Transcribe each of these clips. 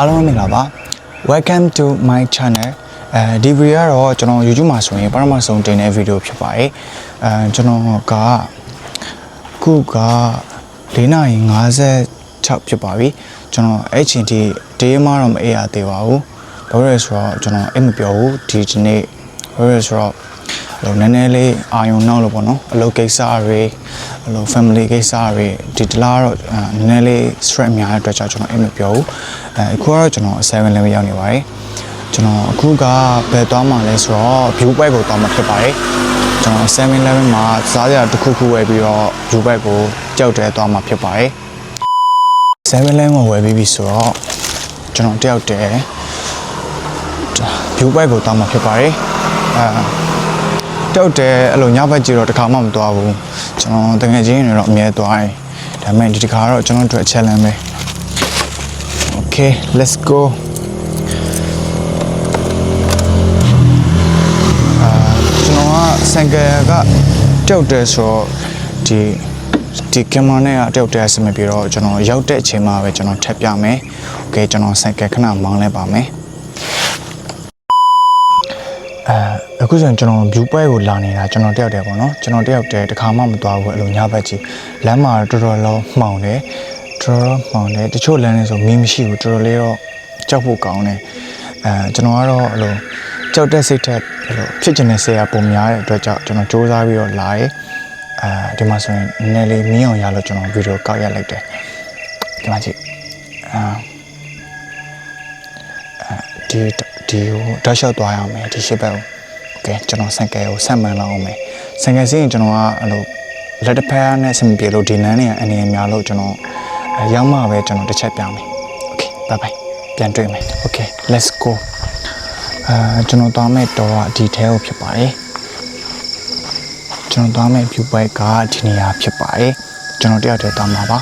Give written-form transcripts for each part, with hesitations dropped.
အားလုံးမင်္ဂလာပါ Welcome to my channel ဒီဗီဒီယိုကတော့ကျွန်တော် YouTube မှာဆိုရင်ပထမဆုံးတင်တဲ့ဗီဒီယိုဖြစ်ပါတယ်ကျွန်တော်ကခုက4:56ဖြစ်ပါပြီကျွန်တော်အဲ့ချိန်ထိတေးမှတော့မအေးရသေးပါဘူးဘာလို့လဲဆိုတော့ကျွန်တော်အိမ်မပြောဘူးဒီနေ့ဘာလို့လဲဆိုတော့နည်းနည်းလေးအာယုံနောက်လို့ပေါ့နော်အလုပ်ကိစ္စတွေအလုပ် family ကိစ္စတွေဒီတလားတော့နည်းနည်းလေး stress များတဲ့အတွက်ကြောင့်ကျွန်တော်အိမ်မပြောဘူးအခုကတော့ကျွန်တော်7 level ရောက်နေပါတယ်ကျွန်တော်အခုကဘယ်သွားမှာလဲဆိုတော့ view bike ကိုသွားမှာဖြစ်ပါတယ်ကျွန်တော်7 level မှာစားစရာတစ်ခုခုဝယ်ပြီးတော့ view bike ကိုကြောက်တဲသွားမှာဖြစ်ပါတယ်7 level မှာဝယ်ပြီးပြီဆိုတော့ကျွန်တော်တယောက်တည်း view bike ကိုသွားမှာဖြစ်ပါတယ်တောက်တယ်အဲ့လိုညဘက်ကြည့်တော့တခါမှမသွားဘူးကျွန်တော်တကယ်ချင်းနေတော့အမြဲသွားတယ်ဒါပေမဲ့ဒီတခါတော့ကျွန်တော်တို့ challenge ပဲ Okay let's go ကျွန်တော်ကစံကကတောက်တယ်ဆိုတော့ဒီကင်မရာနဲ့ကတောက်တယ်အဆင်မပြေတော့ကျွန်တော်ရောက်တဲ့အချိန်မှာပဲကျွန်တော်ထပ်ပြမယ် Okay ကျွန်တော်စံကခဏမောင်းလဲပါမယ်အခုဆိုရင်ကျွန်တော် view point ကိုလာနေတာကျွန်တော်တယောက်တည်းပေါ့နော်ကျွန်တော်တယောက်တည်းတခါမှမသွားဘူးအဲ့လိုညဘက်ကြီးလမ်းမှာတော်တော်လုံးမှောင်တယ်တချို့လမ်းတွေဆိုမီးမရှိဘူးတော်တော်လေးတော့ကြောက်ဖို့ကောင်းတယ်ကျွန်တော်ကတော့အဲ့လိုကြောက်တဲ့စိတ်ထက်အဲ့လိုဖြစ်ချင်တဲ့ဆရာပုံများတဲ့အတွက်ကြောင့်ကျွန်တော်စူးစမ်းပြီးတော့လာတယ်ဒီမှာဆိုရင်နည်းနည်းလေးမီးအောင်ရလို့ကျွန်တော်ဗီဒီယိုကောက်ရလိုက်တယ်ဒီမှာကြည့်ဒီကိုတောက်လျှောက်သွားရအောင်မယ်ဒီရှစ်ဘက်ကိုโอเคကျွန်တော်စံကဲကိုဆက်မှန်လောက်အောင်မယ်စံကဲစီးရင်ကျွန်တော်ကအဲ့လိုလက်တစ်ဖက်နဲ့ဆင်ပြေလို့ဒီနန်းနေအနေနဲ့များလို့ကျွန်တော်ရောက်မှပဲကျွန်တော်တစ်ချက်ပြမယ်โอเคဘိုင်ဘိုင်ပြန်တွေ့မယ်โอเค let's go ကျွန်တော်သွားမဲ့တော့ဒီထဲကိုဖြစ်ပါတယ်ကျွန်တော်သွားမဲ့ view point ကဒီနေရာဖြစ်ပါတယ်ကျွန်တော်တယောက်တည်းသွားမှာပါ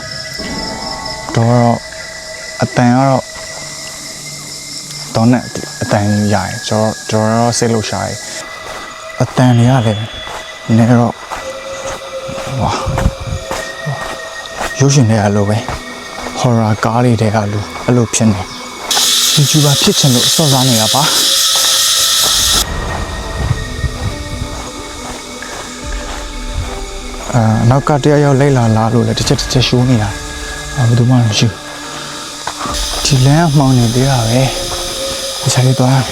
တော့အတန်ကတော့တော့နဲ့အတန်ရရင်ကျွန်တော်စိတ်လို့ရှာရအတန်လေးရတယ်နည်းတော့ဝါရုပ်ရှင်တွေကလိုပဲ horror ကားလေးတွေကလိုအဲ့လိုဖြစ်နေ YouTuber ဖြစ်ချင်လို့စော်စားနေတာပါနောက်ကတယောက်လိုက်လာလို့လည်းတစ်ချက်ရှိုးနေတာဘာလို့မှမရှိဘူးဒီလမ်းမှောင်နေသေးတာပဲဒီစားလေးသွား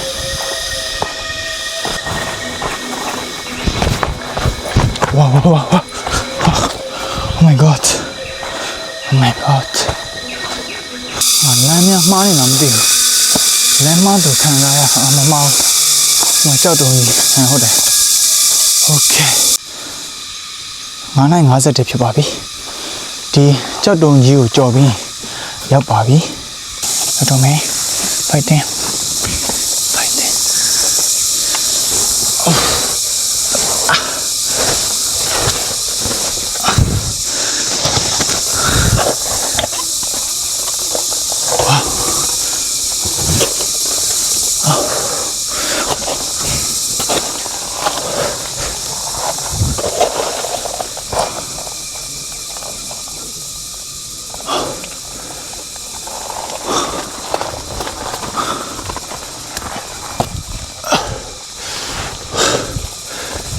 Wow. Oh my god.လမ်းများမှားနေတာမသိဘူးလမ်းမှားတော့ခံစားရမမောင်းမကြောက်တော့ဘူးဟုတ်တယ် Okay 9:50ဖြစ်ပါပြီဒီကြောက်တုံကြီးကိုကြော်ပြီးရောက်ပါပြီတော့တော့မယ် fighting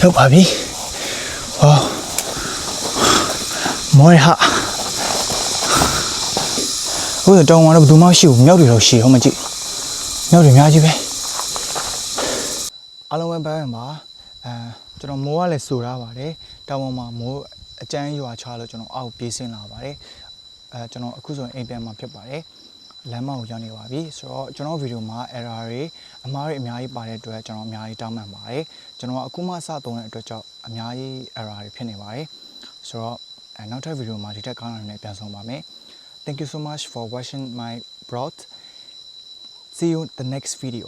ရောက်ပါပြီဟောမောရဟာဟိုတောင်မှာတော့ဘယ်သူမှရှိဘူးမြောက်တွေတော့ရှိဟုတ်မကြည့်မြောက်တွေအများကြီးပဲအားလုံးပဲဘိုင်းပါကျွန်တော်မိုးကလည်းစိုးရပါတယ်တောင်ပေါ်မှာမိုးအကျန်းရွာချလို့ကျွန်တော်အောက်ပြေးဆင်းလာပါတယ်ကျွန်တော်အခုဆိုရင်အိမ်ပြန်မှာဖြစ်ပါတယ်လမ်းမကိုရောက်နေပါပြီဆိုတော့ကျွန်တော်ဗီဒီယိုမှာ error တွေအမှားတွေအများကြီးပါတဲ့အတွက်ကျွန်တော်အများကြီးတောင်းပန်ပါတယ်ကျွန်တော်အခုမှစသုံးတဲ့အတွက်ကြောင့်အများကြီး error တွေဖြစ်နေပါတယ်ဆိုတော့နောက်ထပ်ဗီဒီယိုမှာဒီထက်ကောင်းတာနဲ့ပြန်ဆောင်ပါမယ် Thank you so much for watching my vlog see you in the next video